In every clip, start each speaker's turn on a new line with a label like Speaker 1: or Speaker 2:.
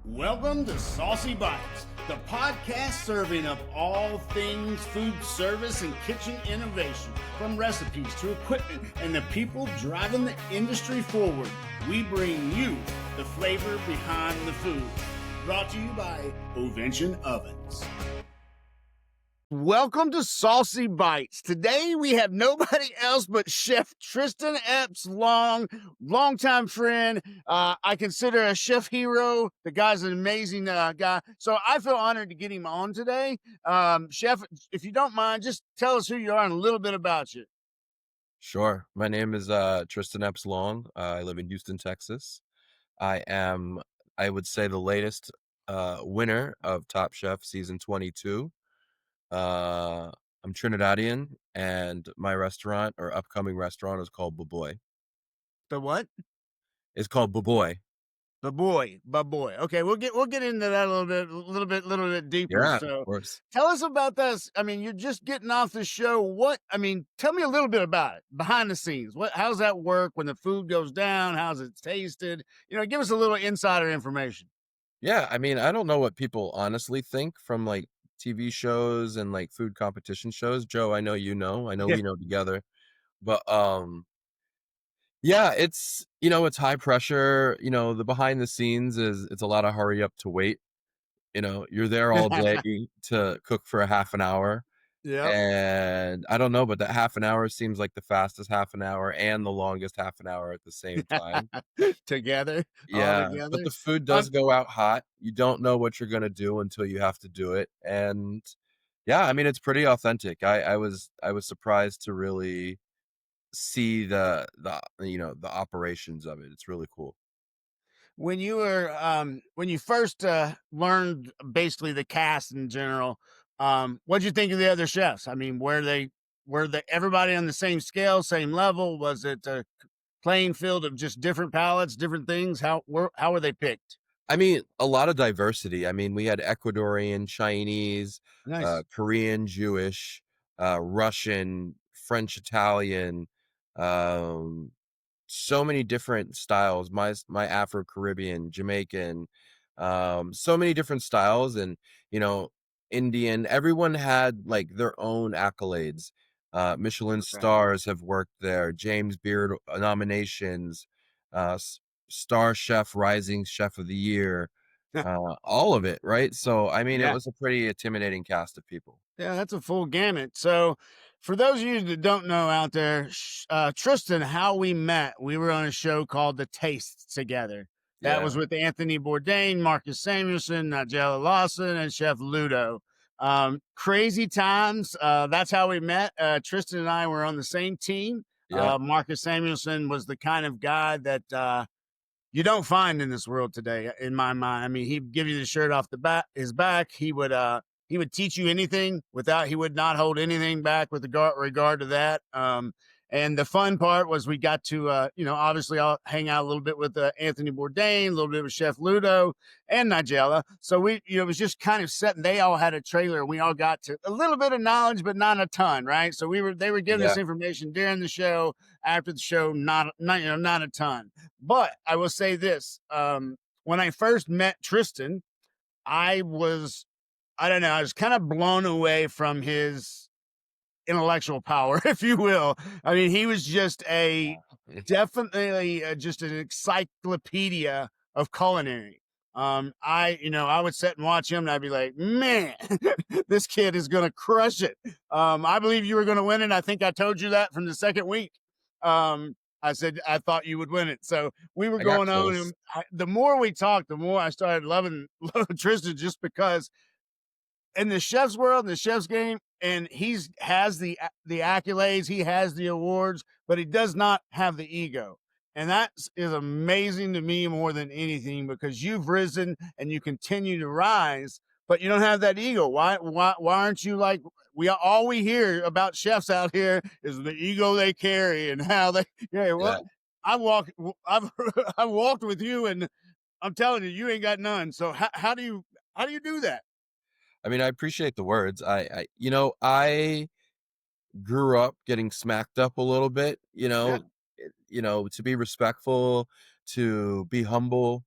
Speaker 1: Welcome to Saucy Bites, the podcast serving up all things food service and kitchen innovation, from recipes to equipment and the people driving the industry forward. We bring you the flavor behind the food. Brought to you by Overtown Ovens. Welcome to Saucy Bites. Today we have nobody else but Chef Tristen Epps, longtime friend. I consider a chef hero. The guy's an amazing guy. So I feel honored to get him on today. Chef, if you don't mind, just tell us who you are and a little bit about you.
Speaker 2: Sure. My name is Tristen Epps Long. I live in Houston, Texas. I am, I would say, the latest winner of Top Chef Season 22. I'm Trinidadian, and my restaurant or upcoming restaurant is called Baboy.
Speaker 1: The what?
Speaker 2: It's called Baboy.
Speaker 1: Baboy. Okay, we'll get into that a little bit deeper.
Speaker 2: Yeah,
Speaker 1: So
Speaker 2: of course.
Speaker 1: tell us about this. I mean, you're just getting off the show. Tell me a little bit about it, behind the scenes. How's that work when the food goes down? How's it tasted? Give us a little insider information.
Speaker 2: Yeah, I mean, I don't know what people honestly think from like TV shows and like food competition shows. Joe, I know you know. I know
Speaker 1: Yeah.
Speaker 2: we know together. But yeah, it's high pressure. The behind the scenes it's a lot of hurry up to wait. You're there all day to cook for a half an hour.
Speaker 1: Yep.
Speaker 2: And I don't know, but that half an hour seems like the fastest half an hour and the longest half an hour at the same time.
Speaker 1: Together, all
Speaker 2: Yeah, but
Speaker 1: together.
Speaker 2: the food does go out hot. You don't know what you're gonna do until you have to do it. And yeah, I mean, it's pretty authentic. I was surprised to really see the operations of it. It's really cool.
Speaker 1: When you first learned basically the cast in general, what'd you think of the other chefs? I mean, were they everybody on the same scale, same level? Was it a playing field of just different palates, different things? How were they picked?
Speaker 2: I mean, a lot of diversity. I mean, we had Ecuadorian, Chinese,
Speaker 1: Nice.
Speaker 2: Korean, Jewish, Russian, French, Italian, um, so many different styles. My Afro-Caribbean, Jamaican, so many different styles, and you know, Indian. Everyone had like their own accolades. Michelin
Speaker 1: Okay.
Speaker 2: stars have worked there. James Beard nominations. Star Chef, Rising Chef of the Year, all of it, right? So, I mean, it
Speaker 1: Yeah.
Speaker 2: was a pretty intimidating cast of people.
Speaker 1: Yeah, that's a full gamut. So, for those of you that don't know out there, Tristan, how we met, we were on a show called The Taste together. That
Speaker 2: Yeah,
Speaker 1: was with Anthony Bourdain, Marcus Samuelson, Nigella Lawson, and Chef Ludo. Crazy times. That's how we met. Tristan and I were on the same team.
Speaker 2: yeah,
Speaker 1: Marcus Samuelson was the kind of guy that you don't find in this world today, in my mind. I mean, he'd give you the shirt off his back. He would teach you anything he would not hold anything back with regard to that. And the fun part was we got to, obviously I'll hang out a little bit with Anthony Bourdain, a little bit with Chef Ludo and Nigella. So it was just kind of set, and they all had a trailer, and we all got to a little bit of knowledge, but not a ton, right? So they were giving us
Speaker 2: yeah.
Speaker 1: information during the show, after the show, not a ton. But I will say this, when I first met Tristan, I was I don't know. I was kind of blown away from his intellectual power, if you will. I mean, he was just definitely just an encyclopedia of culinary. I would sit and watch him, and I'd be like, man, this kid is going to crush it. I believe you were going to win it. I think I told you that from the second week. I said I thought you would win it. So we were
Speaker 2: I got
Speaker 1: going on,
Speaker 2: close.
Speaker 1: and the more we talked, the more I started loving Tristan, just because in the chef's world, in the chef's game, and has the accolades, he has the awards, but he does not have the ego. And that is amazing to me more than anything, because you've risen and you continue to rise, but you don't have that ego. Why aren't you like all we hear about chefs out here is the ego they carry and how they
Speaker 2: Yeah.
Speaker 1: I walk I've I walked with you, and I'm telling you, you ain't got none. So how do you do that?
Speaker 2: I mean, I appreciate the words. I grew up getting smacked up a little bit,
Speaker 1: Yeah.
Speaker 2: to be respectful, to be humble.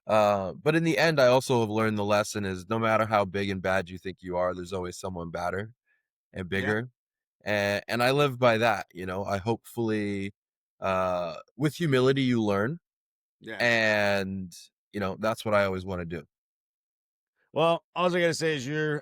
Speaker 2: But in the end, I also have learned the lesson is no matter how big and bad you think you are, there's always someone badder and
Speaker 1: Yeah.
Speaker 2: bigger. And I live by that, you know. I hopefully with humility you learn,
Speaker 1: Yes.
Speaker 2: and you know, that's what I always want to do.
Speaker 1: Well, all I gotta say is you're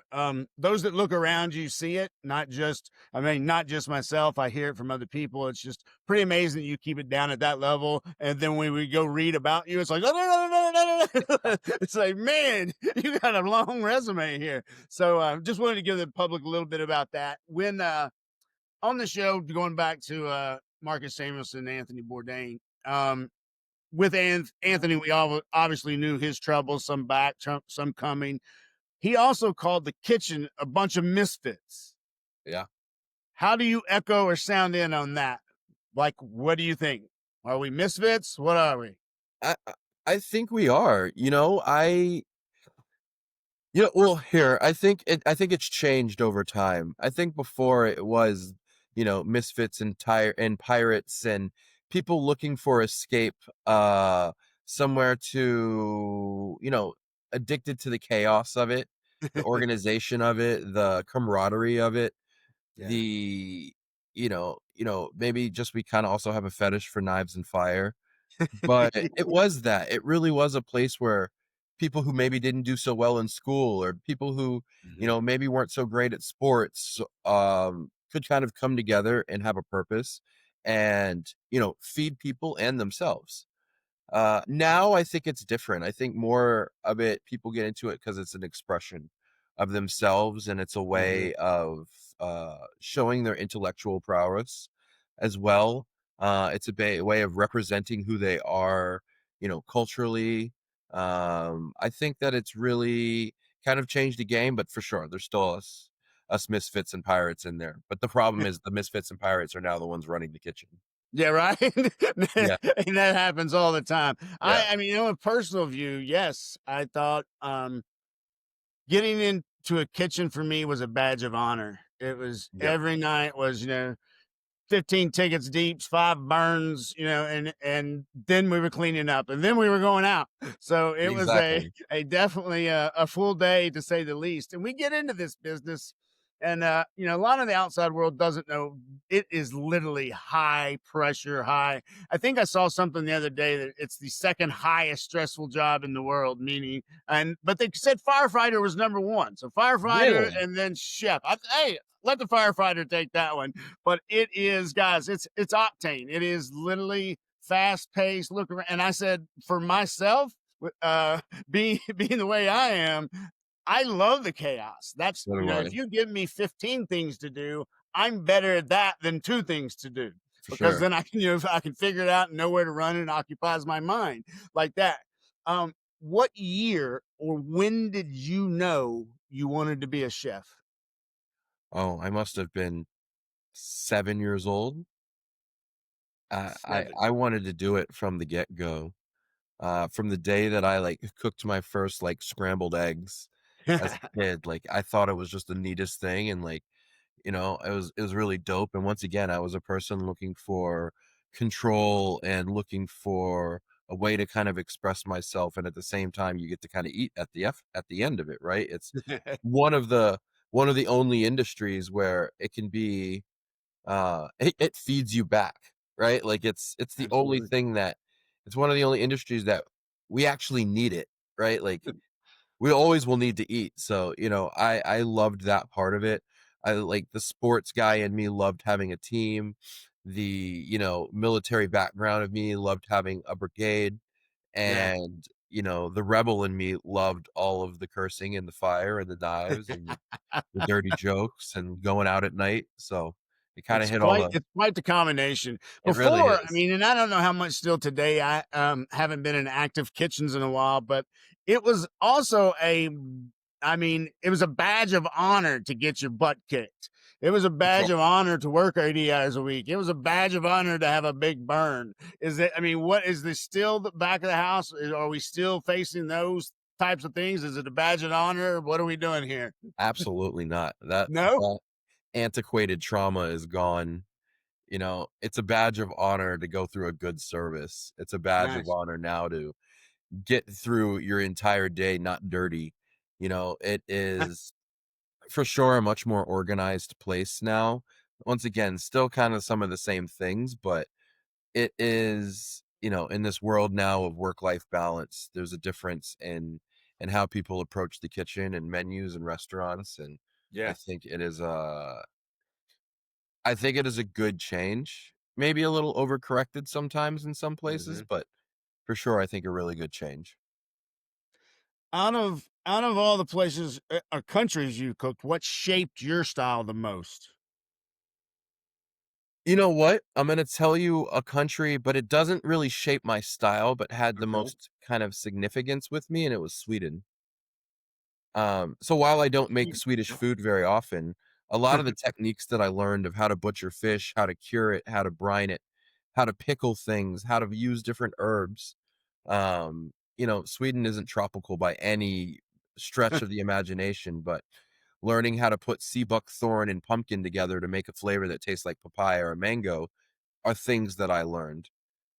Speaker 1: those that look around you see it, not just I mean, not just myself. I hear it from other people. It's just pretty amazing that you keep it down at that level. And then when we go read about you, it's like, no, no, no, no, no, no, no. It's like, man, you got a long resume here. So just wanted to give the public a little bit about that. When on the show, going back to Marcus Samuelson and Anthony Bourdain, with Anthony, we all obviously knew his troubles, some back, some coming. He also called the kitchen a bunch of misfits.
Speaker 2: Yeah.
Speaker 1: How do you echo or sound in on that? Like, what do you think? Are we misfits? What are we?
Speaker 2: I think we are. Well, here, I think it's changed over time. I think before it was, you know, misfits and pirates and people looking for escape somewhere to, you know, addicted to the chaos of it, the organization of it, the camaraderie of it,
Speaker 1: Yeah.
Speaker 2: the maybe just we kind of also have a fetish for knives and fire. But it was that. It really was a place where people who maybe didn't do so well in school or people who, you
Speaker 1: Mhm.
Speaker 2: know, maybe weren't so great at sports, could kind of come together and have a purpose and, you know, feed people and themselves. Now I think it's different. I think more of it, people get into it because it's an expression of themselves and it's a
Speaker 1: Mhm.
Speaker 2: way of showing their intellectual prowess as well. It's a way of representing who they are, you know, culturally. I think that it's really kind of changed the game, but for sure, there's still us misfits and pirates in there. But the problem is the misfits and pirates are now the ones running the kitchen.
Speaker 1: Yeah, right.
Speaker 2: Yeah,
Speaker 1: And that happens all the time.
Speaker 2: yeah,
Speaker 1: I mean, a personal view, yes, I thought getting into a kitchen for me was a badge of honor. It was
Speaker 2: yep,
Speaker 1: every night was, 15 tickets deep, 5 burns, and then we were cleaning up and then we were going out. So it was
Speaker 2: exactly.
Speaker 1: a definitely a full day to say the least. And we get into this business and a lot of the outside world doesn't know it is literally high pressure, high. I think I saw something the other day that it's the second highest stressful job in the world, meaning but they said firefighter was number 1. So firefighter
Speaker 2: Really?
Speaker 1: and then chef. Hey, let the firefighter take that one, but it is, guys, it's octane. It is literally fast paced. Look around, and I said for myself, uh, being the way I am, I love the chaos. That's
Speaker 2: So do
Speaker 1: if
Speaker 2: I,
Speaker 1: you give me 15 things to do, I'm better at that than 2 things to do
Speaker 2: for
Speaker 1: because
Speaker 2: sure.
Speaker 1: then I can if I can figure it out and know where to run and occupies my mind like that. What year or when did you know you wanted to be a chef?
Speaker 2: Oh, I must have been 7 years old.
Speaker 1: Seven.
Speaker 2: I wanted to do it from the get-go. From the day that I, like, cooked my first, like, scrambled eggs as a kid, like, I thought it was just the neatest thing and, like, you know, it was really dope, and once again, I was a person looking for control and looking for a way to kind of express myself, and at the same time, you get to kinda eat at the end of it, right? It's one of the one of the only industries where it can be, it feeds you back, right? Like, it's the only
Speaker 1: Absolutely.
Speaker 2: thing that it's one of the only industries that we actually need it, right? Like, we always will need to eat. So, you know, I loved that part of it. I like the sports guy in me loved having a team. The, you know, military background of me loved having a brigade.
Speaker 1: Yeah.
Speaker 2: And, you know, the rebel in me loved all of the cursing and the fire and the knives and the dirty jokes and going out at night. So it kind of hit all the
Speaker 1: It's quite the combination.
Speaker 2: it really
Speaker 1: Before, I
Speaker 2: is.
Speaker 1: mean, and I don't know how much still today. I haven't been in active kitchens in a while, but it was also I mean, it was a badge of honor to get your butt kicked. It was a
Speaker 2: For sure.
Speaker 1: badge of honor to work 80 hours a week. It was a badge of honor to have a big burn. Is it? I mean, what is this still the back of the house? Are we still facing those types of things? Is it a badge of honor? What are we doing here?
Speaker 2: Absolutely not. That
Speaker 1: No.
Speaker 2: that antiquated trauma is gone. You know, it's a badge of honor to go through a good service. It's a badge of
Speaker 1: Nice.
Speaker 2: honor now to get through your entire day not dirty. It is for sure a much more organized place now. Once again, still kind of some of the same things, but it is, in this world now of work-life balance, there's a difference in how people approach the kitchen and menus and restaurants, and I
Speaker 1: Yeah.
Speaker 2: think it is a I think it is a good change. Maybe a little overcorrected sometimes in some places,
Speaker 1: Hmm.
Speaker 2: but for sure, I think a really good change.
Speaker 1: Out of all the places or countries you cooked, what shaped your style the most?
Speaker 2: You know what? I'm gonna tell you a country, but it doesn't really shape my style, but had the
Speaker 1: Okay.
Speaker 2: most kind of significance with me, and it was Sweden. So while I don't make
Speaker 1: Sweet.
Speaker 2: Swedish food very often, a lot of the techniques that I learned of how to butcher fish, how to cure it, how to brine it, how to pickle things, how to use different herbs. Sweden isn't tropical by any stretch of the imagination, but learning how to put sea buckthorn and pumpkin together to make a flavor that tastes like papaya or mango are things that I learned.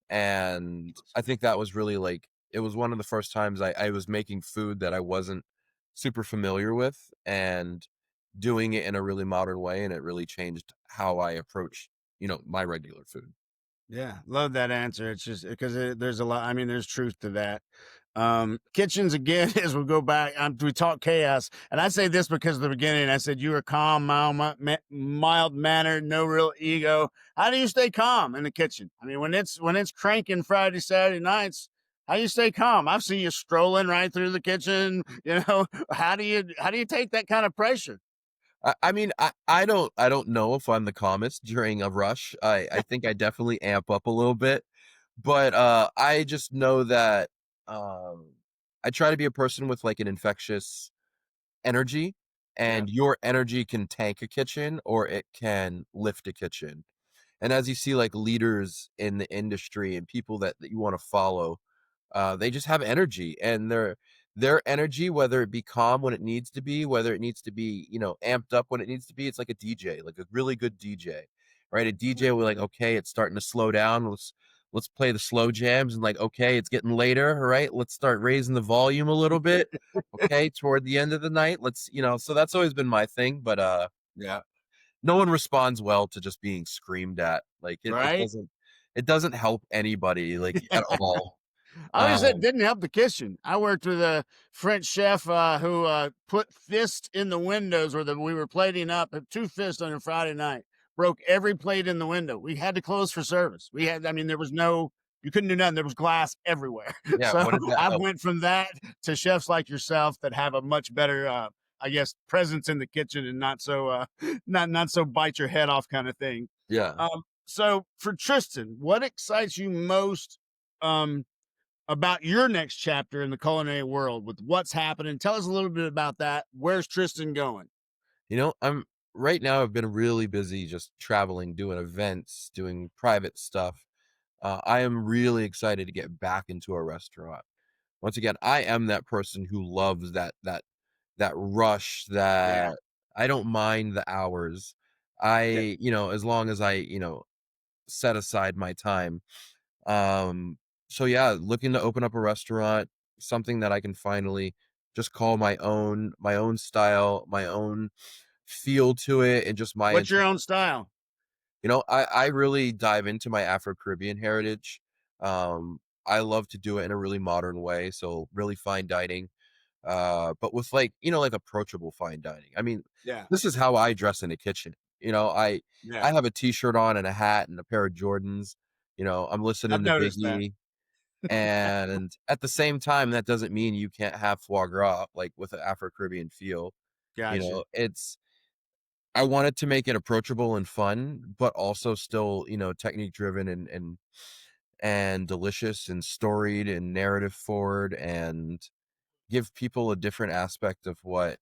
Speaker 2: And I think that was really like it was one of the first times I was making food that I wasn't super familiar with and doing it in a really modern way, and it really changed how I approach, my regular food.
Speaker 1: Yeah, love that answer. It's just because there's a lot. I mean, there's truth to that. Kitchens again, as we go back, we talk chaos, and I say this because of the beginning. I said you were calm, mild mannered, no real ego. How do you stay calm in the kitchen? I mean, when it's cranking Friday, Saturday nights, how do you stay calm? I've seen you strolling right through the kitchen. How do you take that kind of pressure?
Speaker 2: I mean, I don't know if I'm the calmest during a rush. I think I definitely amp up a little bit, but I just know that um, I try to be a person with like an infectious energy,
Speaker 1: Yeah,
Speaker 2: and your energy can tank a kitchen or it can lift a kitchen. And as you see, like leaders in the industry and people that you want to follow, they just have energy, and their energy, whether it be calm when it needs to be, whether it needs to be, amped up when it needs to be, it's like a DJ, like a really good DJ, right? A DJ will like, okay, it's starting to slow down. Let's play the slow jams, and like, okay, it's getting later, all right? Let's start raising the volume a little bit. Okay, toward the end of the night, so that's always been my thing, but
Speaker 1: yeah,
Speaker 2: no one responds well to just being screamed at. Like
Speaker 1: right.
Speaker 2: it doesn't help anybody like at all.
Speaker 1: I always said it
Speaker 2: Um,
Speaker 1: didn't help the kitchen. I worked with a French chef who put fists in the windows where we were plating up, two fists on a Friday night, broke every plate in the window. We had to close for service. I mean, there was no, you couldn't do nothing. There was glass everywhere.
Speaker 2: yeah,
Speaker 1: So
Speaker 2: what did that
Speaker 1: I
Speaker 2: help?
Speaker 1: went from that to chefs like yourself that have a much better, I guess, presence in the kitchen and not so, not so bite your head off kind of thing.
Speaker 2: Yeah.
Speaker 1: So for Tristan, what excites you most? Um, about your next chapter in the culinary world with what's happening. Tell us a little bit about that. Where's Tristan going?
Speaker 2: I'm right now I've been really busy just traveling, doing events, doing private stuff. I am really excited to get back into a restaurant. Once again, I am that person who loves that rush,
Speaker 1: Yeah.
Speaker 2: that I don't mind the hours.
Speaker 1: Yeah.
Speaker 2: As long as I, set aside my time. Um, so yeah, looking to open up a restaurant, something that I can finally just call my own style, my own feel to it, and just my
Speaker 1: What's your
Speaker 2: interpretation.
Speaker 1: own style?
Speaker 2: I really dive into my Afro-Caribbean heritage. I love to do it in a really modern way, so really fine dining, but with like, like approachable fine dining. I mean,
Speaker 1: Yeah.
Speaker 2: this is how I dress in a kitchen. I
Speaker 1: Yeah.
Speaker 2: have a t-shirt on and a hat and a pair of Jordans. I'm
Speaker 1: I've
Speaker 2: listening to
Speaker 1: noticed that.
Speaker 2: Biggie, and at the same time, that doesn't mean you can't have foie gras, like, with an Afro-Caribbean feel.
Speaker 1: Gotcha.
Speaker 2: It's I wanted to make it approachable and fun, but also still, technique driven and delicious and storied and narrative forward, and give people a different aspect of what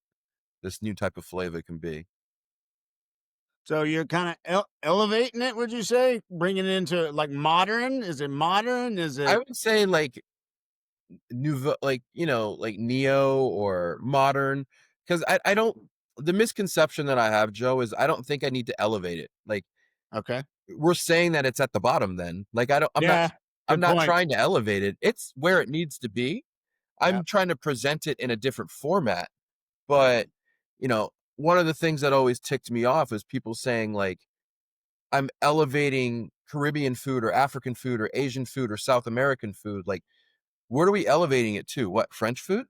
Speaker 2: this new type of flavor can be.
Speaker 1: So you're kind of elevating it, would you say? Bringing it into like modern? Is it modern? Is
Speaker 2: I
Speaker 1: it
Speaker 2: would say like nouveau, like, like neo or modern, because I don't. The misconception that I have, Joe, is I don't think I need to elevate it. Like,
Speaker 1: okay?
Speaker 2: we're saying that it's at the bottom then. Like, I'm not
Speaker 1: Yeah.
Speaker 2: I'm
Speaker 1: Good
Speaker 2: not
Speaker 1: point.
Speaker 2: trying to elevate it. It's where it needs to be.
Speaker 1: Yeah.
Speaker 2: I'm trying to present it in a different format.
Speaker 1: Yep.
Speaker 2: But, one of the things that always ticked me off is people saying, like, I'm elevating Caribbean food or African food or Asian food or South American food. Like, what are we elevating it to? What, French food?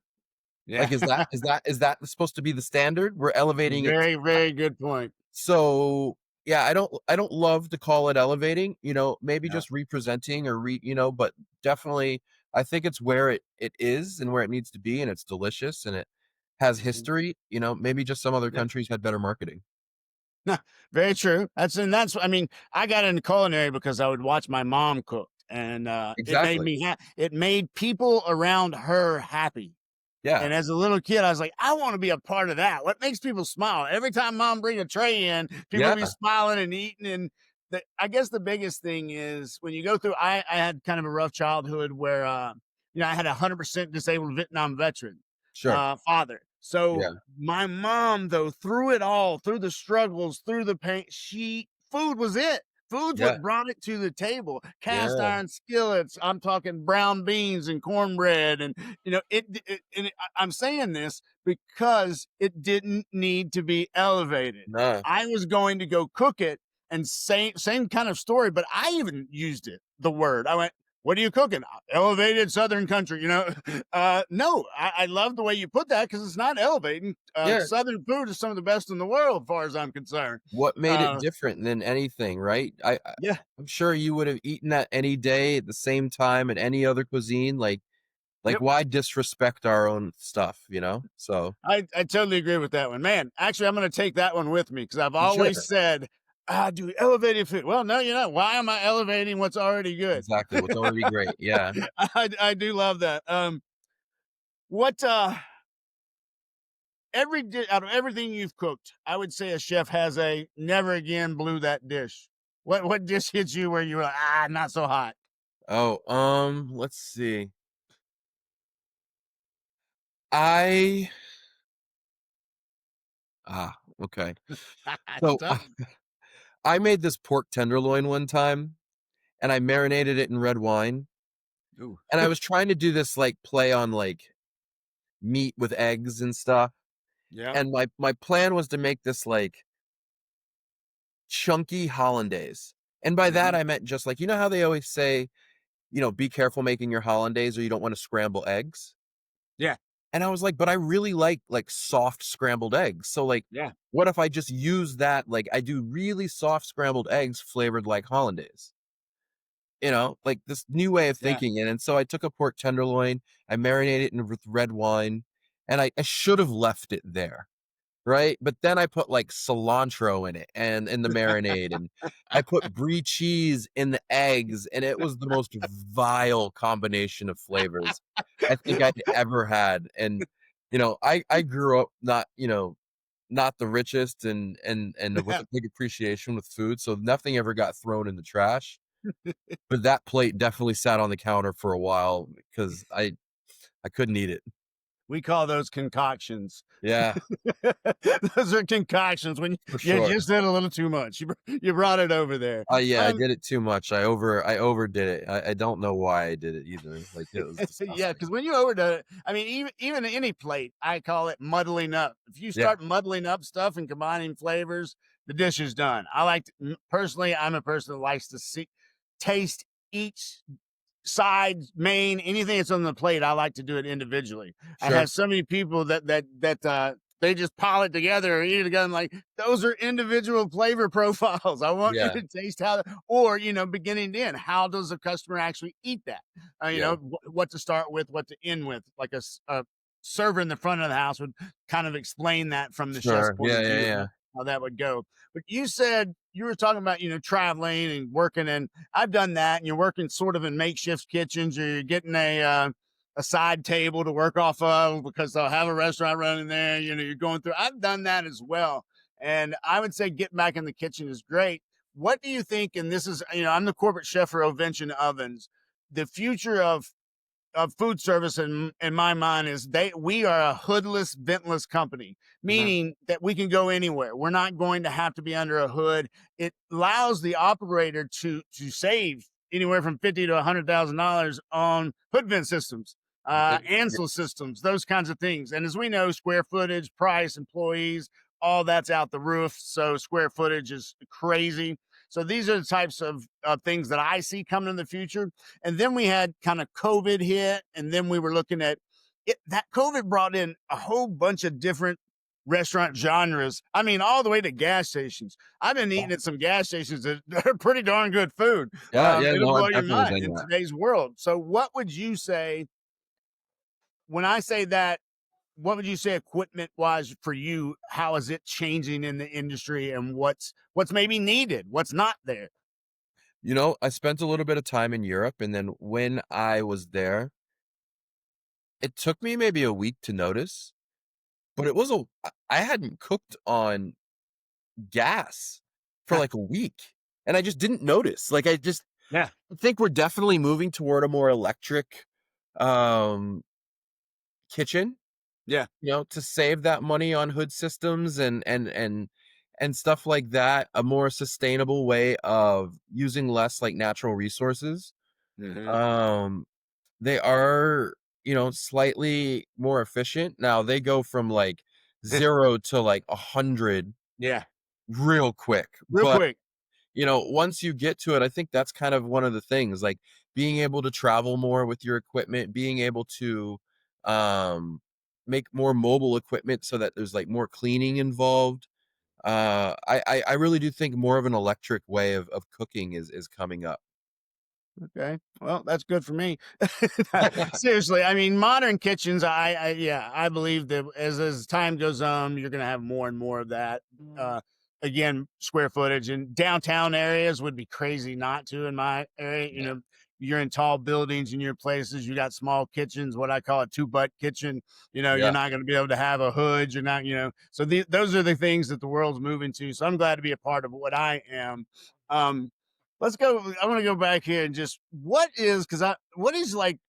Speaker 1: Yeah.
Speaker 2: Like, is that supposed to be the standard? We're elevating it to
Speaker 1: Very,
Speaker 2: that.
Speaker 1: very good point.
Speaker 2: So, yeah, I don't love to call it elevating, maybe
Speaker 1: Yeah.
Speaker 2: just representing or but definitely I think it's where it is and where it needs to be, and it's delicious and it has
Speaker 1: Mhm.
Speaker 2: history, maybe just some other
Speaker 1: Yeah.
Speaker 2: countries had better marketing.
Speaker 1: Very true. That's I mean, I got into culinary because I would watch my mom cook, and it made
Speaker 2: Exactly.
Speaker 1: me it made people around her happy.
Speaker 2: Yeah.
Speaker 1: And as a little kid, I was like, I want to be a part of that. What makes people smile? Every time mom bring a tray in, people be
Speaker 2: Yeah.
Speaker 1: smiling and eating. And I guess the biggest thing is when you go through, I had kind of a rough childhood where, I had 100% disabled Vietnam veteran
Speaker 2: Sure.
Speaker 1: father. So
Speaker 2: Yeah.
Speaker 1: my mom, though, through it all, through the struggles, through the pain, food was it. Food's
Speaker 2: Yeah.
Speaker 1: what brought it to the table. Cast
Speaker 2: Yeah.
Speaker 1: iron skillets. I'm talking brown beans and cornbread, and I'm saying this because it didn't need to be elevated.
Speaker 2: No.
Speaker 1: I was going to go cook it, and same kind of story, but I even used the word. I went, "What are you cooking? Elevated Southern country?" No, I love the way you put that because it's not elevating.
Speaker 2: Yeah.
Speaker 1: Southern food is some of the best in the world, as far as I'm concerned.
Speaker 2: What made it
Speaker 1: Uh,
Speaker 2: different than anything, right?
Speaker 1: yeah,
Speaker 2: I'm sure you would have eaten that any day at the same time in any other cuisine. Like,
Speaker 1: yep.
Speaker 2: why disrespect our own stuff, So,
Speaker 1: I totally agree with that one, man. Actually, I'm going to take that one with me because I've always
Speaker 2: sure.
Speaker 1: said, do elevated food. Well, no, you're not. Why am I elevating what's already good?
Speaker 2: Exactly, what's already great, yeah.
Speaker 1: I do love that. What out of everything you've cooked, I would say a chef has a never again blew that dish. What dish hits you where you're like, not so hot?
Speaker 2: Oh, let's see. I okay.
Speaker 1: It's
Speaker 2: So,
Speaker 1: tough.
Speaker 2: I made this pork tenderloin one time, and I marinated it in red wine,
Speaker 1: Ooh,
Speaker 2: and I was trying to do this, like, play on, like, meat with eggs and stuff,
Speaker 1: yeah.
Speaker 2: and my plan was to make this, like, chunky hollandaise, and by that,
Speaker 1: Hmm.
Speaker 2: I meant just like how they always say, "Be careful making your hollandaise or you don't wanna scramble eggs?"
Speaker 1: Yeah,
Speaker 2: And I was like, "But I really like soft scrambled eggs, so, like,
Speaker 1: yeah,
Speaker 2: what if I just use that, like, I do really soft scrambled eggs flavored like hollandaise?" Like, this new way of
Speaker 1: yeah.
Speaker 2: thinking, and so I took a pork tenderloin, I marinated it in with red wine, and I should have left it there. Right? But then I put, like, cilantro in it and in the marinade, and I put brie cheese in the eggs, and it was the most vile combination of flavors I think I'd ever had, and, I grew up not the richest and with
Speaker 1: Yeah.
Speaker 2: a big appreciation with food, so nothing ever got thrown in the trash, but that plate definitely sat on the counter for a while because I couldn't eat it.
Speaker 1: We call those concoctions.
Speaker 2: Yeah,
Speaker 1: Those are concoctions when
Speaker 2: for
Speaker 1: you
Speaker 2: sure.
Speaker 1: just did a little too much. You brought it over there.
Speaker 2: Yeah, I
Speaker 1: Um,
Speaker 2: did it too much. I overdid it. I don't know why I did it either. Like, it was
Speaker 1: yeah,
Speaker 2: disgusting.
Speaker 1: because when you overdone it, I mean, even any plate, I call it muddling up. If you
Speaker 2: Yeah,
Speaker 1: start muddling up stuff and combining flavors, the dish is done. I like personally, I'm a person that likes to taste each sides, main, anything that's on the plate, I like to do it individually. I
Speaker 2: sure.
Speaker 1: have so many people that they just pile it together or eat it together. I'm like, those are individual flavor profiles. I want you
Speaker 2: Yeah,
Speaker 1: to taste how, or beginning to end. How does a customer actually eat that?
Speaker 2: yeah,
Speaker 1: What to start with, what to end with. Like a server in the front of the house would kind of explain that from the chef's
Speaker 2: sure.
Speaker 1: point
Speaker 2: Yeah,
Speaker 1: of
Speaker 2: yeah,
Speaker 1: view,
Speaker 2: yeah.
Speaker 1: how that would go. But you said you were talking about traveling and working, and I've done that. And you're working sort of in makeshift kitchens, or you're getting a side table to work off of because they'll have a restaurant running there. You're going through. I've done that as well, and I would say getting back in the kitchen is great. What do you think? And this is, I'm the corporate chef for Ovation Ovens. The future of food service in my mind is we are a hoodless, ventless company,
Speaker 2: Mhm.
Speaker 1: meaning that we can go anywhere. We're not going to have to be under a hood. It allows the operator to save anywhere from 50 to $100,000 on hood vent systems, Ansel systems, those kinds of things. And as we know, square footage, price, employees, all that's out the roof. So square footage is crazy. So these are the types of things that I see coming in the future. And then we had kind of COVID hit, and then we were looking at it. That COVID brought in a whole bunch of different restaurant genres. I mean, all the way to gas stations. I've been eating at some gas stations that are pretty darn good food.
Speaker 2: Yeah, yeah,
Speaker 1: It'll
Speaker 2: no, I'm
Speaker 1: blow your
Speaker 2: definitely
Speaker 1: mind
Speaker 2: saying
Speaker 1: in
Speaker 2: that.
Speaker 1: today's world. So, what would you say when I say that? What would you say equipment wise for you? How is it changing in the industry, and what's maybe needed? What's not there?
Speaker 2: You know, I spent a little bit of time in Europe, and then when I was there, it took me maybe a week to notice, but it was I hadn't cooked on gas for like a week, and I just didn't notice. Like,
Speaker 1: Yeah,
Speaker 2: I think we're definitely moving toward a more electric um kitchen,
Speaker 1: yeah,
Speaker 2: you know, to save that money on hood systems and stuff like that, a more sustainable way of using less like natural resources.
Speaker 1: hmm,
Speaker 2: Um they are, you know, slightly more efficient. Now they go from like 0 to like 100
Speaker 1: yeah.
Speaker 2: real quick,
Speaker 1: Real
Speaker 2: but
Speaker 1: quick,
Speaker 2: you know, once you get to it, I think that's kind of one of the things, like being able to travel more with your equipment, being able to um make more mobile equipment so that there's like more cleaning involved. I really do think more of an electric way of cooking is coming up.
Speaker 1: okay. Well, that's good for me. Seriously, I mean, modern kitchens. Yeah, I believe that as time goes on, you're going to have more and more of that. Again, square footage in downtown areas would be crazy not to. In my area,
Speaker 2: Yeah.
Speaker 1: you're in tall buildings in your places. You got small kitchens, what I call a two butt kitchen. You're
Speaker 2: Yeah.
Speaker 1: not going to be able to have a hood. You're not. So those are the things that the world's moving to. So I'm glad to be a part of what I am. Um, Let's go. I want to go back here and just what is like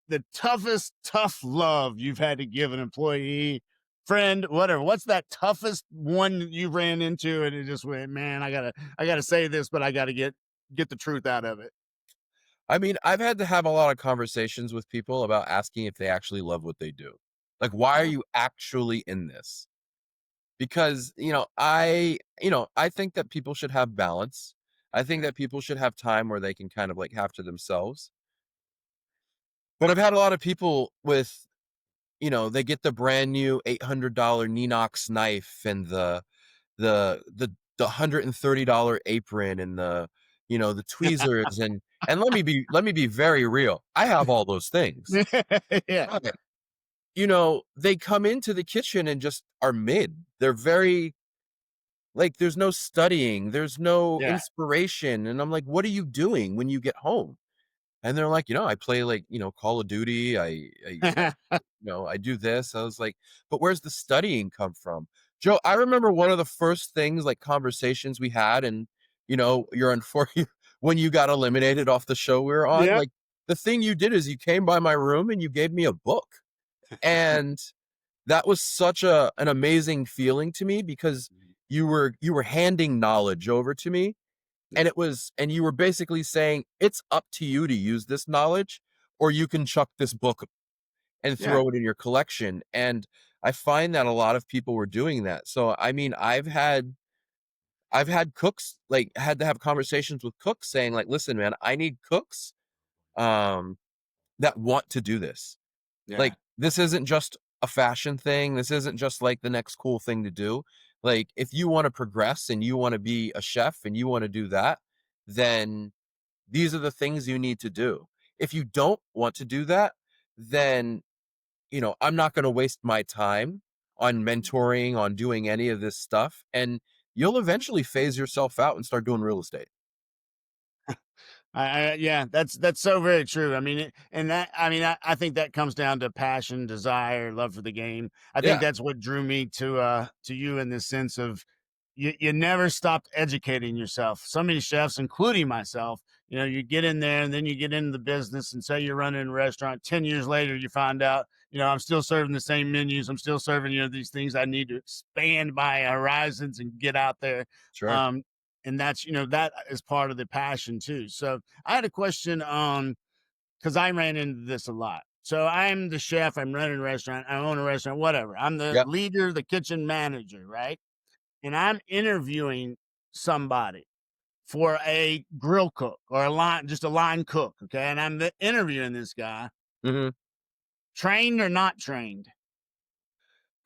Speaker 1: the toughest tough love you've had to give an employee, friend, whatever. What's that toughest one that you ran into and it just went, man, I gotta say this, but I gotta get the truth out of it.
Speaker 2: I mean, I've had to have a lot of conversations with people about asking if they actually love what they do. Like, why are
Speaker 1: Uh-huh.
Speaker 2: you actually in this? Because, I think that people should have balance. I think
Speaker 1: Yeah.
Speaker 2: that people should have time where they can kind of like have to themselves. But I've had a lot of people with, they get the brand new $800 Ninox knife and the $130 apron and the tweezers and let me be very real. I have all those things.
Speaker 1: Yeah.
Speaker 2: But, they come into the kitchen and just are mid. They're very like, there's no studying, there's no
Speaker 1: Yeah.
Speaker 2: inspiration, and I'm like, "What are you doing when you get home?" And they're like, "I play, like, Call of Duty, I do this." I was like, "But where's the studying come from?" Joe, I remember one of the first things, like, conversations we had and, you're unfor when you got eliminated off the show we were on,
Speaker 1: Yeah.
Speaker 2: like, the thing you did is you came by my room and you gave me a book, and that was such an amazing feeling to me because you were handing knowledge over to me, and
Speaker 1: Yeah.
Speaker 2: and you were basically saying, "It's up to you to use this knowledge, or you can chuck this book and
Speaker 1: Yeah.
Speaker 2: throw it in your collection," and I find that a lot of people were doing that. So, I mean, I've had cooks, like, had to have conversations with cooks saying, like, "Listen, man, I need cooks, um, that want to do this."
Speaker 1: Yeah.
Speaker 2: Like, this isn't just a fashion thing. This isn't just like the next cool thing to do. Like, if you want to progress and you want to be a chef and you want to do that, then these are the things you need to do. If you don't want to do that, then, I'm not going to waste my time on mentoring, on doing any of this stuff. And you'll eventually phase yourself out and start doing real estate.
Speaker 1: Yeah, that's so very true. I mean, and that I mean, I think that comes down to passion, desire, love for the game. I think
Speaker 2: Yeah,
Speaker 1: that's what drew me to you in this sense of you never stopped educating yourself. So many chefs, including myself, you get in there and then you get into the business and say you're running a restaurant. 10 years later, you find out, I'm still serving the same menus. I'm still serving, these things. I need to expand my horizons and get out there.
Speaker 2: sure.
Speaker 1: Um, and that's, that is part of the passion too. So I had a question on, because I ran into this a lot. So I'm the chef, I'm running a restaurant, I own a restaurant, whatever. I'm the
Speaker 2: Yep.
Speaker 1: leader, the kitchen manager, right? And I'm interviewing somebody for a grill cook or just a line cook. Okay. And I'm interviewing this guy,
Speaker 2: Mhm.
Speaker 1: trained or not trained,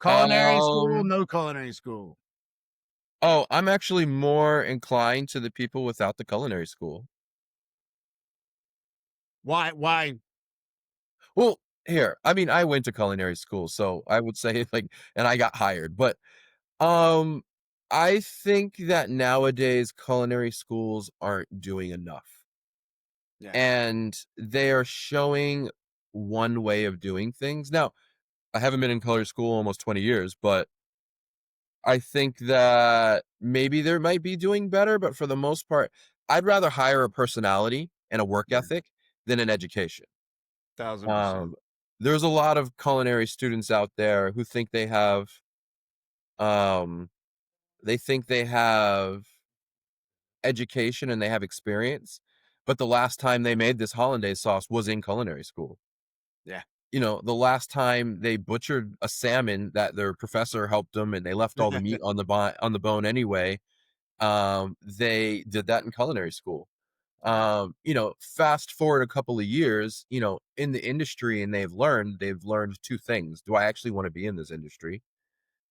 Speaker 1: culinary school,
Speaker 2: Um,
Speaker 1: no culinary school.
Speaker 2: oh, I'm actually more inclined to the people without the culinary school.
Speaker 1: Why?
Speaker 2: Well, here, I mean, I went to culinary school, so I would say, like, and I got hired, but, um, I think that nowadays culinary schools aren't doing enough,
Speaker 1: Yeah.
Speaker 2: and they are showing one way of doing things. Now, I haven't been in culinary school almost 20 years, but I think that maybe they might be doing better, but for the most part, I'd rather hire a personality and a work
Speaker 1: Yeah.
Speaker 2: ethic than an education.
Speaker 1: 1000%.
Speaker 2: Um, there's a lot of culinary students out there who think um, they think they have education and they have experience, but the last time they made this hollandaise sauce was in culinary school.
Speaker 1: Yeah.
Speaker 2: The last time they butchered a salmon that their professor helped them and they left all the meat on the bone anyway, they did that in culinary school.
Speaker 1: Yeah.
Speaker 2: Fast forward a couple of years, in the industry and they've learned two things. Do I actually want to be in this industry?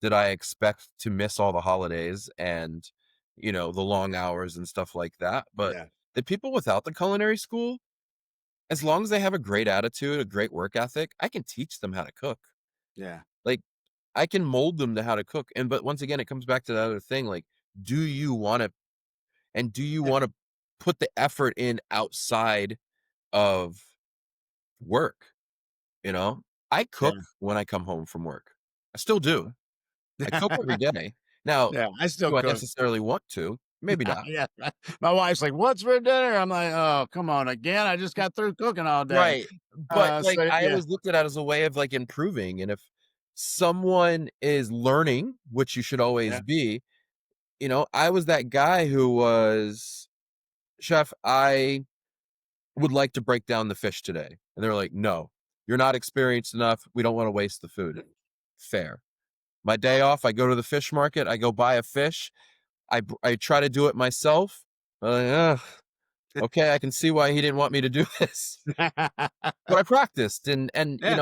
Speaker 2: Did I expect to miss all the holidays and, the long hours and stuff like that? But
Speaker 1: Yeah.
Speaker 2: the people without the culinary school, as long as they have a great attitude, a great work ethic, I can teach them how to cook.
Speaker 1: Yeah.
Speaker 2: Like I can mold them to how to cook. But once again, it comes back to the other thing. Like, do you want to put the effort in outside of work? You know, I
Speaker 1: Yeah.
Speaker 2: cook when I come home from work. I still do. I cook every day. Now,
Speaker 1: Yeah. I still
Speaker 2: do I
Speaker 1: cook.
Speaker 2: necessarily want to? Maybe not.
Speaker 1: Yeah. Right. My wife's like, "What's for dinner?" I'm like, "Oh, come on again. I just got through cooking all day."
Speaker 2: Right. But like
Speaker 1: So
Speaker 2: I
Speaker 1: yeah.
Speaker 2: always looked at it as a way of like improving. And if someone is learning, which you should always
Speaker 1: Yeah.
Speaker 2: be, I was that guy who was, Chef, I would like to break down the fish today. And they're like, no, you're not experienced enough. We don't want to waste the food. Fair. My day off, I go to the fish market, I go buy a fish. I try to do it myself. I'm like, ugh, okay, I can see why he didn't want me to do this. But I practiced and
Speaker 1: Yeah.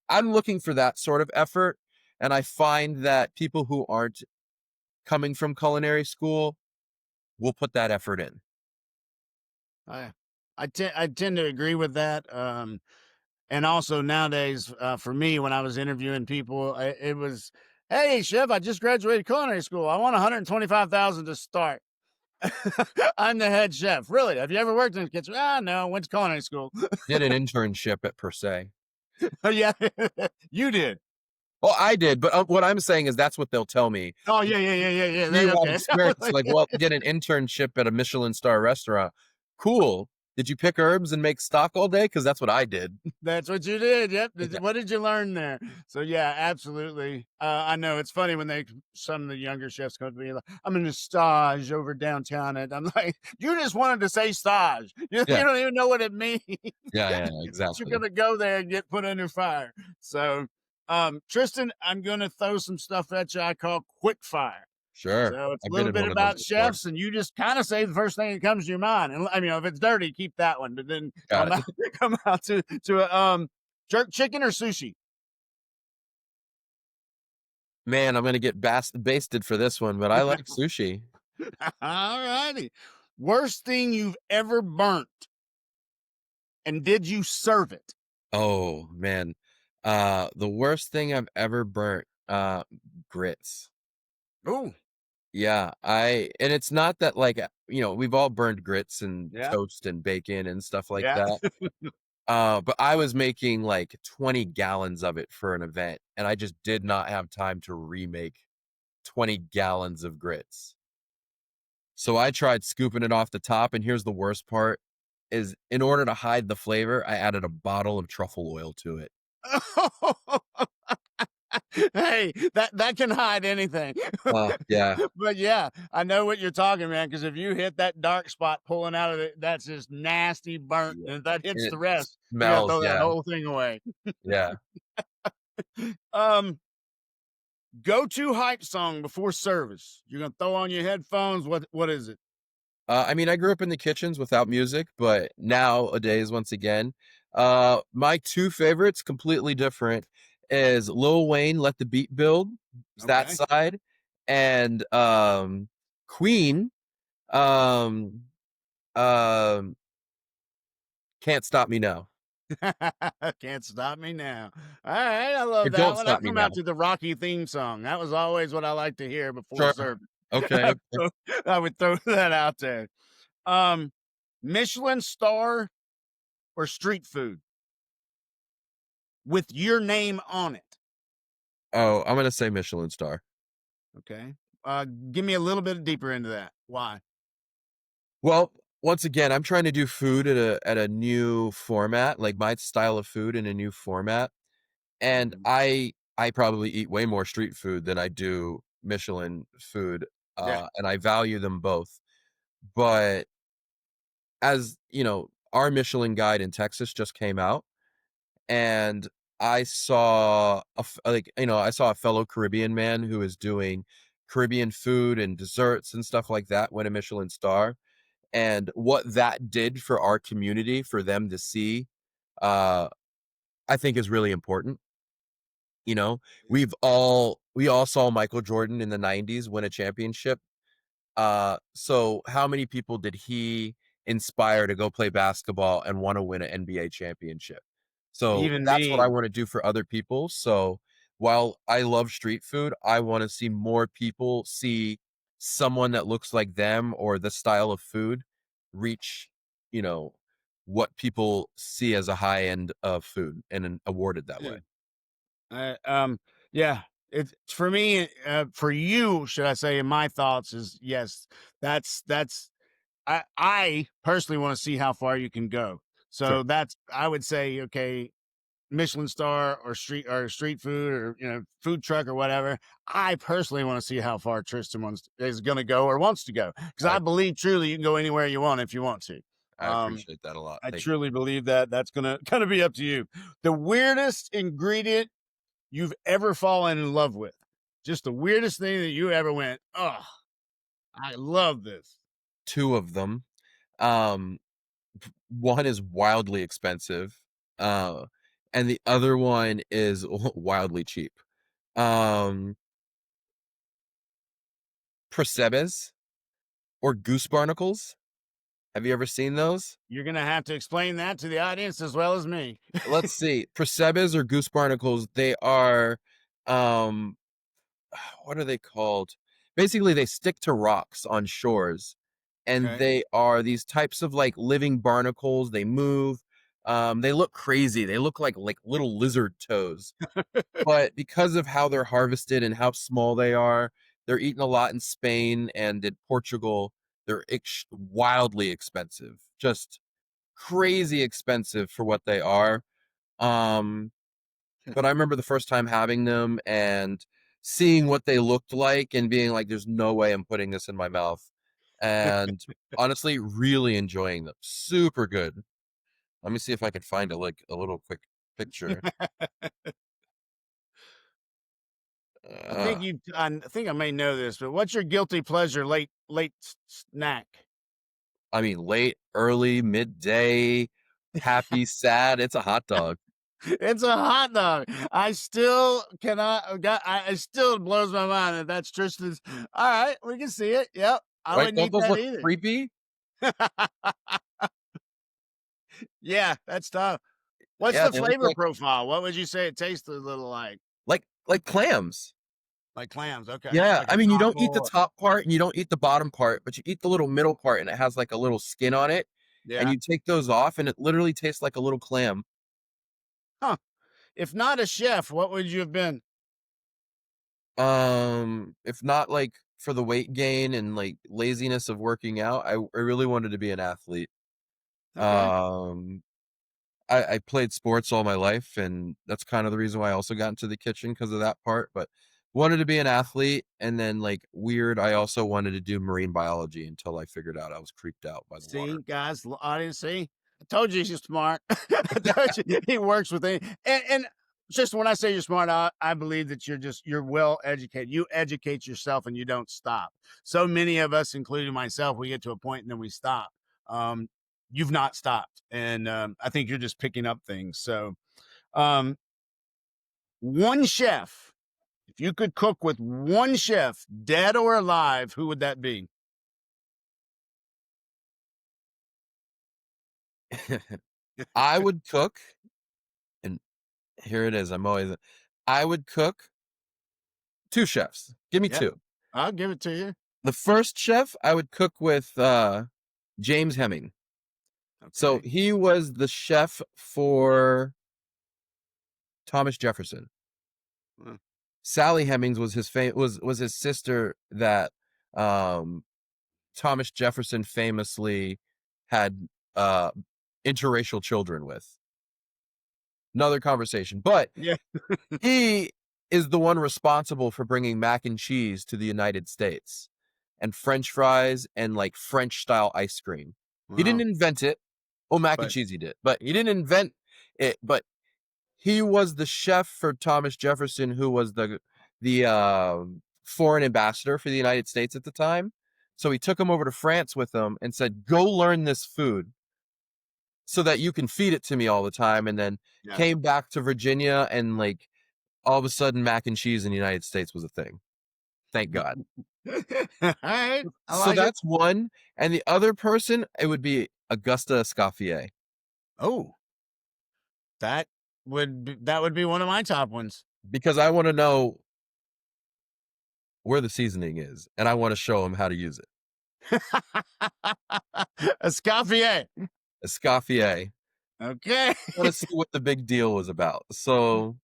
Speaker 2: I'm looking for that sort of effort. And I find that people who aren't coming from culinary school will put that effort in.
Speaker 1: I I tend to agree with that. And also nowadays, for me, when I was interviewing people, it was, "Hey, chef, I just graduated culinary school. I want 125,000 to start." I'm the head chef. Really? Have you ever worked in the kitchen? Ah, no. Went to culinary school.
Speaker 2: Did an internship at per se.
Speaker 1: Oh, yeah, you did.
Speaker 2: Well, I did, but what I'm saying is that's what they'll tell me.
Speaker 1: Oh, yeah, yeah, yeah, yeah, yeah.
Speaker 2: Do you have
Speaker 1: Okay. I was
Speaker 2: experience?
Speaker 1: like,
Speaker 2: Like, well, did an internship at a Michelin star restaurant. Cool. Did you pick herbs and make stock all day? Because that's what I did.
Speaker 1: That's what you did. Yep.
Speaker 2: Yeah.
Speaker 1: What did you learn there? So yeah, absolutely. I know it's funny when some of the younger chefs come to me like, "I'm in a stage over downtown," and I'm like, "You just wanted to say stage. You
Speaker 2: Yeah.
Speaker 1: don't even know what it means.
Speaker 2: Yeah.
Speaker 1: You're
Speaker 2: Exactly.
Speaker 1: gonna go there and get put under fire." So, Tristan, I'm gonna throw some stuff at you I call quick fire.
Speaker 2: Sure.
Speaker 1: So it's a
Speaker 2: I've been
Speaker 1: little
Speaker 2: in
Speaker 1: bit
Speaker 2: one of those
Speaker 1: about
Speaker 2: before.
Speaker 1: chefs, and you just kind of say the first thing that comes to your mind. And I mean, if it's dirty, keep that one. But then
Speaker 2: Got
Speaker 1: come
Speaker 2: it.
Speaker 1: out, come out to jerk chicken or sushi.
Speaker 2: Man, I'm gonna get basted for this one, but I like sushi.
Speaker 1: All righty. Worst thing you've ever burnt, and did you serve it?
Speaker 2: Oh man. The worst thing I've ever burnt, grits.
Speaker 1: Ooh,
Speaker 2: Yeah, and it's not that like, we've all burned grits and
Speaker 1: yeah,
Speaker 2: toast and bacon and stuff like
Speaker 1: yeah.
Speaker 2: that. But I was making like 20 gallons of it for an event, and I just did not have time to remake 20 gallons of grits. So I tried scooping it off the top, and here's the worst part is in order to hide the flavor, I added a bottle of truffle oil to it.
Speaker 1: Hey, that can hide anything.
Speaker 2: Yeah,
Speaker 1: But yeah, I know what you're talking, man. Because if you hit that dark spot pulling out of it, that's just nasty burnt,
Speaker 2: yeah,
Speaker 1: and if that
Speaker 2: and
Speaker 1: hits
Speaker 2: it
Speaker 1: the rest, you gotta
Speaker 2: smells,
Speaker 1: throw that
Speaker 2: yeah,
Speaker 1: whole thing away.
Speaker 2: yeah.
Speaker 1: Um, Go-to hype song before service. You're gonna throw on your headphones. What is it?
Speaker 2: I mean, I grew up in the kitchens without music, but nowadays, once again, my 2 favorites, completely different, is Lil Wayne, "Let the Beat Build," is that
Speaker 1: Okay.
Speaker 2: side, and, Queen, um, um, "Can't Stop Me Now,"
Speaker 1: Can't stop me now. All right, I love
Speaker 2: or
Speaker 1: that
Speaker 2: "Don't
Speaker 1: one. I'll
Speaker 2: Stop Me
Speaker 1: come
Speaker 2: Now."
Speaker 1: out to the Rocky theme song. That was always what I like to hear before
Speaker 2: Sure.
Speaker 1: service.
Speaker 2: Okay, okay.
Speaker 1: So I would throw that out there. Um, Michelin star or street food with your name on it.
Speaker 2: Oh, I'm gonna say Michelin star.
Speaker 1: Okay. Give me a little bit deeper into that. Why?
Speaker 2: Well, once again, I'm trying to do food at a new format, like my style of food in a new format. And
Speaker 1: Mhm.
Speaker 2: I probably eat way more street food than I do Michelin food,
Speaker 1: Yeah.
Speaker 2: and I value them both. But as you know, our Michelin guide in Texas just came out, and I saw I saw a fellow Caribbean man who is doing Caribbean food and desserts and stuff like that win a Michelin star, and what that did for our community for them to see, uh, I think is really important. You know, we all saw Michael Jordan in the '90s win a championship. So how many people did he inspire to go play basketball and wanna win an NBA championship? So
Speaker 1: Even
Speaker 2: that's what I
Speaker 1: me.
Speaker 2: wanna do for other people. So while I love street food, I wanna see more people see someone that looks like them or the style of food reach, you know, what people see as a high end of food and then awarded that way.
Speaker 1: Yeah. Yeah. It's for me. For you, should I say? In my thoughts, is yes. That's. I personally want to see how far you can go.
Speaker 2: Sure.
Speaker 1: So that's. I would say, okay, Michelin star or street food or food truck or whatever. I personally want to see how far Tristan is going to go or wants to go because
Speaker 2: I
Speaker 1: I believe truly you can go anywhere you want if you want to.
Speaker 2: I
Speaker 1: Um,
Speaker 2: appreciate that a lot.
Speaker 1: I
Speaker 2: Thank you.
Speaker 1: truly believe that that's gonna kind of be up to you. The weirdest ingredient you've ever fallen in love with, just the weirdest thing that you ever went, oh, I love this.
Speaker 2: 2 of them. Um, One is wildly expensive, uh, and the other one is wildly cheap. Um, Percebes or goose barnacles. Have you ever seen those?
Speaker 1: You're gonna have to explain that to the audience as well as me.
Speaker 2: Let's see. Percebes or goose barnacles, they are, um, what are they called? Basically, they stick to rocks on shores, and
Speaker 1: Okay.
Speaker 2: they are these types of like living barnacles. They move. They look crazy. They look like little lizard toes. But because of how they're harvested and how small they are, they're eaten a lot in Spain and in Portugal. They're wildly expensive, just crazy expensive for what they are. Um, but I remember the first time having them and seeing what they looked like and being like, "There's no way I'm putting this in my mouth," and honestly, really enjoying them. Super good. Let me see if I could find a little quick picture. Uh,
Speaker 1: I think I may know this, but what's your guilty pleasure late snack?
Speaker 2: I mean, late, early, midday, happy, sad. It's a hot dog.
Speaker 1: It's a hot dog. I still cannot. I still blows my mind that that's Tristan's. All right, we can see it. Yep, I
Speaker 2: Right?
Speaker 1: wouldn't
Speaker 2: Don't
Speaker 1: eat
Speaker 2: those
Speaker 1: that
Speaker 2: look
Speaker 1: either.
Speaker 2: creepy?
Speaker 1: Yeah, that's tough. What's
Speaker 2: Yeah,
Speaker 1: the
Speaker 2: they look
Speaker 1: flavor profile? What would you say it tastes a little like?
Speaker 2: like clams.
Speaker 1: Like clams. Okay,
Speaker 2: Yeah,
Speaker 1: like a
Speaker 2: I mean, you don't eat the
Speaker 1: taco.
Speaker 2: top part and you don't eat the bottom part, but you eat the little middle part and it has like a little skin on it, and
Speaker 1: Yeah.
Speaker 2: you take those off and it literally tastes like a little clam.
Speaker 1: Huh. If not a chef, what would you have been?
Speaker 2: If not like for the weight gain and like laziness of working out, I really wanted to be an athlete.
Speaker 1: Okay.
Speaker 2: Um, I played sports all my life, and that's kind of the reason why I also got into the kitchen because of that part. But wanted to be an athlete, and then like weird, I also wanted to do marine biology until I figured out I was creeped out by the
Speaker 1: See,
Speaker 2: water.
Speaker 1: guys, audience, see, I told you he's smart. I told you he works with it. And just when I say you're smart, I believe that you're well educated. You educate yourself and you don't stop. So many of us, including myself, we get to a point and then we stop. Um, you've not stopped, and I think you're just picking up things. So, um, one chef, if you could cook with one chef, dead or alive, who would that be?
Speaker 2: I would cook, and here it is. I would cook two chefs. Give me
Speaker 1: Yep,
Speaker 2: two.
Speaker 1: I'll give it to you.
Speaker 2: The first chef I would cook with James Hemming. So
Speaker 1: Okay.
Speaker 2: he was the chef for Thomas Jefferson.
Speaker 1: Well,
Speaker 2: Sally Hemings was was his sister that um, Thomas Jefferson famously had uh, interracial children with. Another conversation, but
Speaker 1: yeah.
Speaker 2: he is the one responsible for bringing mac and cheese to the United States and French fries and like French style ice cream. He didn't
Speaker 1: Wow.
Speaker 2: invent it. Oh, mac and
Speaker 1: But
Speaker 2: cheese he did, but he didn't invent it. But he was the chef for Thomas Jefferson, who was the foreign ambassador for the United States at the time. So he took him over to France with him and said, "Go learn this food so that you can feed it to me all the time." And then
Speaker 1: yeah.
Speaker 2: came back to Virginia, and like all of a sudden, mac and cheese in the United States was a thing. Thank God.
Speaker 1: All right. I
Speaker 2: So
Speaker 1: like it.
Speaker 2: that's one, and the other person it would be Augusta Escoffier
Speaker 1: Oh, that would be one of my top ones.
Speaker 2: because I want to know where the seasoning is, and I want to show him how to use it.
Speaker 1: Escoffier.
Speaker 2: Escoffier.
Speaker 1: Okay.
Speaker 2: Want to see what the big deal was about. So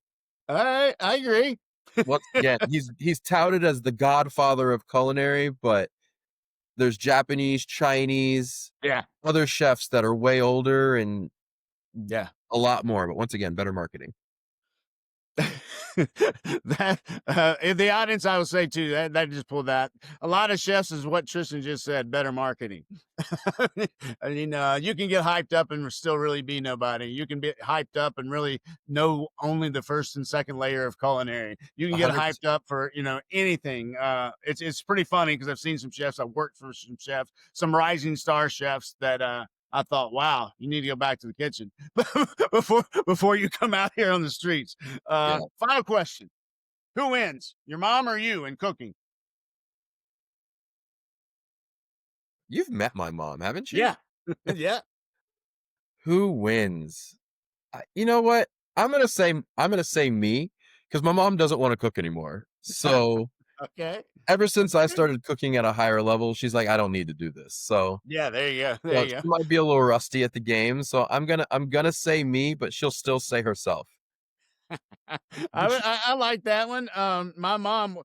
Speaker 1: All right. I agree.
Speaker 2: once again, he's touted as the godfather of culinary, but there's Japanese, Chinese,
Speaker 1: Yeah.
Speaker 2: other chefs that are way older and
Speaker 1: Yeah.
Speaker 2: a lot more. But once again, better marketing.
Speaker 1: That in the audience, I will say too that just pulled that. A lot of chefs is what Tristan just said. Better marketing. I mean, you can get hyped up and still really be nobody. You can be hyped up and really know only the first and second layer of culinary. You can get
Speaker 2: 100%.
Speaker 1: hyped up for anything. It's pretty funny because I've seen some chefs. I've worked for some chefs, some rising star chefs that I thought, wow, you need to go back to the kitchen before you come out here on the streets.
Speaker 2: Yeah.
Speaker 1: Final question: who wins, your mom or you, in cooking?
Speaker 2: You've met my mom, haven't you?
Speaker 1: Yeah, yeah.
Speaker 2: Who wins? You know what? I'm gonna say me because my mom doesn't want to cook anymore. So
Speaker 1: Okay.
Speaker 2: ever since I started cooking at a higher level, she's like, I don't need to do this. So
Speaker 1: Yeah, there you go. There
Speaker 2: well,
Speaker 1: you
Speaker 2: she
Speaker 1: go.
Speaker 2: might be a little rusty at the game. So I'm gonna say me, but she'll still say herself. But
Speaker 1: I like that one. My mom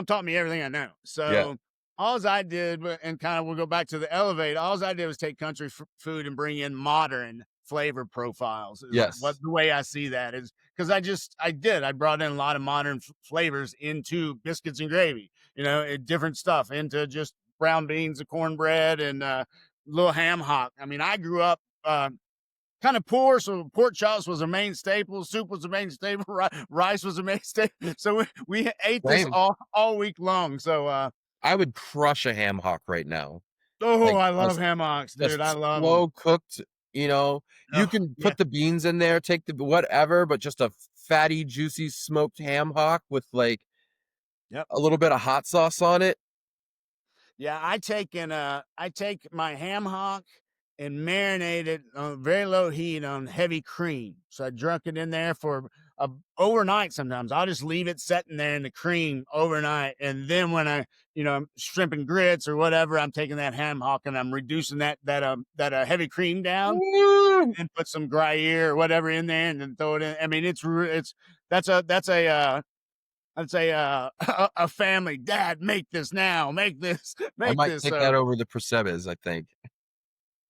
Speaker 1: taught me everything I know.
Speaker 2: yeah,
Speaker 1: So all I did, and kind of we'll go back to the elevate. All I did was take country food and bring in modern flavor profiles. Is what
Speaker 2: yes,
Speaker 1: the way I see that is because I brought in a lot of modern flavors into biscuits and gravy. Different stuff into just brown beans, and cornbread, and little ham hock. I mean, I grew up. Kind of poor, so pork chops was a main staple, soup was a main staple, rice was a main staple. So we ate this
Speaker 2: same.
Speaker 1: all week long. So
Speaker 2: I would crush a ham hock right now.
Speaker 1: oh,
Speaker 2: Like
Speaker 1: I love
Speaker 2: just
Speaker 1: ham hocks, dude. I
Speaker 2: just
Speaker 1: love them.
Speaker 2: slow cooked. You know, you
Speaker 1: Oh
Speaker 2: can
Speaker 1: yeah,
Speaker 2: put the beans in there, take the whatever, but just a fatty, juicy smoked ham hock with like
Speaker 1: yep.
Speaker 2: a little bit of hot sauce on it.
Speaker 1: Yeah, I take my ham hock and marinate it on very low heat on heavy cream. So I drunk it in there for overnight. Sometimes I'll just leave it sitting there in the cream overnight, and then when I'm shrimp and grits or whatever, I'm taking that ham hock and I'm reducing that heavy cream down,
Speaker 2: Woo!
Speaker 1: and put some Gruyere or whatever in there, and then throw it in. I mean, it's that's a I'd say a family. Dad, make this now. Make this.
Speaker 2: I
Speaker 1: Make
Speaker 2: might
Speaker 1: this.
Speaker 2: take that over the Persebes, I think.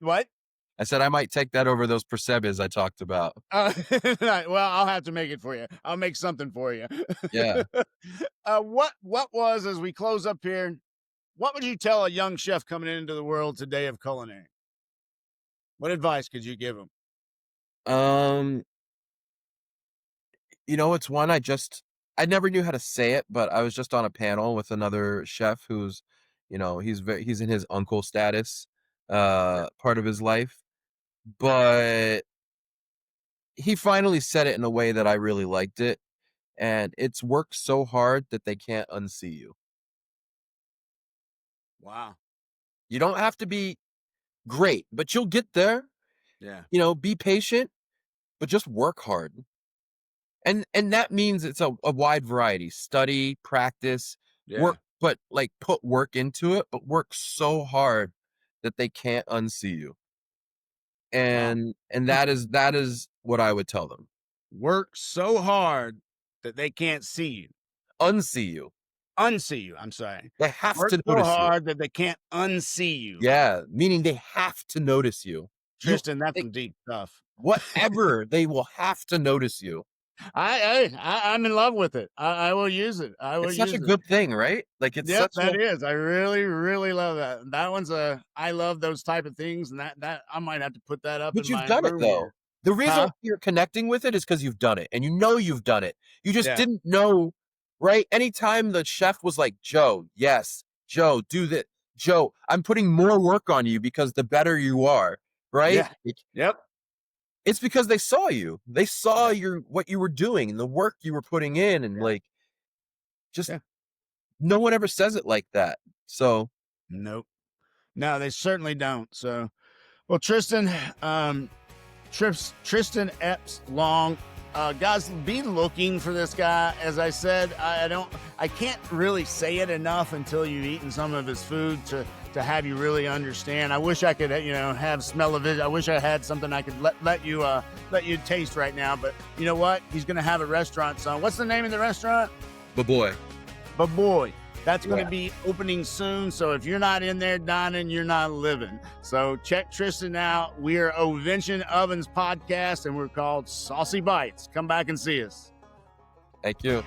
Speaker 1: What?
Speaker 2: I said I might take that over those percebes I talked about.
Speaker 1: Well, I'll have to make it for you. I'll make something for you.
Speaker 2: Yeah.
Speaker 1: What was, as we close up here, what would you tell a young chef coming into the world today of culinary? What advice could you give him?
Speaker 2: Um, it's one I never knew how to say it, but I was just on a panel with another chef who's, he's in his uncle status,
Speaker 1: Yeah.
Speaker 2: part of his life, but he finally said it in a way that I really liked it, and it's work so hard that they can't unsee you.
Speaker 1: Wow.
Speaker 2: You don't have to be great, but you'll get there.
Speaker 1: Yeah.
Speaker 2: Be patient, but just work hard. And that means it's a wide variety. Study, practice,
Speaker 1: Yeah.
Speaker 2: work, but like put work into it, but work so hard that they can't unsee you.
Speaker 1: Wow.
Speaker 2: And that is what I would tell them.
Speaker 1: Work so hard that they can't see you.
Speaker 2: Unsee you.
Speaker 1: Unsee you. I'm sorry.
Speaker 2: They have
Speaker 1: Work
Speaker 2: to
Speaker 1: so
Speaker 2: notice you.
Speaker 1: hard that they can't unsee you.
Speaker 2: Yeah, meaning they have to notice you. You
Speaker 1: Tristan, that's
Speaker 2: they,
Speaker 1: some deep stuff.
Speaker 2: whatever, they will have to notice you.
Speaker 1: I'm in love with it. I will use it. I will
Speaker 2: It's such a
Speaker 1: use it.
Speaker 2: good thing, right? Like it's
Speaker 1: Yep,
Speaker 2: such
Speaker 1: that
Speaker 2: a
Speaker 1: is. I really, really love that. That one's I love those type of things, and that I might have to put that up
Speaker 2: But
Speaker 1: in
Speaker 2: you've
Speaker 1: my
Speaker 2: done it
Speaker 1: room
Speaker 2: though.
Speaker 1: here.
Speaker 2: The reason
Speaker 1: Huh?
Speaker 2: you're connecting with it is because you've done it, and you've done it. You just
Speaker 1: Yeah.
Speaker 2: didn't know, right? Anytime the chef was like, "Joe, yes, Joe, do that. Joe, I'm putting more work on you because the better you are," right?
Speaker 1: Yeah. Yep.
Speaker 2: It's because they saw you. They saw
Speaker 1: Yeah.
Speaker 2: what you were doing and the work you were putting in, and
Speaker 1: Yeah.
Speaker 2: like, just
Speaker 1: Yeah.
Speaker 2: no one ever says it like that. So
Speaker 1: Nope. No, they certainly don't. So, well, Tristan, Tristen Epps Long. Guys, be looking for this guy. As I said, I can't really say it enough until you've eaten some of his food to have you really understand. I wish I could, have smell of it. I wish I had something I could let you taste right now. But you know what? He's going to have a restaurant. So, what's the name of the restaurant?
Speaker 2: but boy,
Speaker 1: But boy, that's going
Speaker 2: yeah.
Speaker 1: to be opening soon. So if you're not in there dining, you're not living. So check Tristan out. We are Ovention Ovens Podcast, and we're called Saucy Bites. Come back and see us.
Speaker 2: Thank you.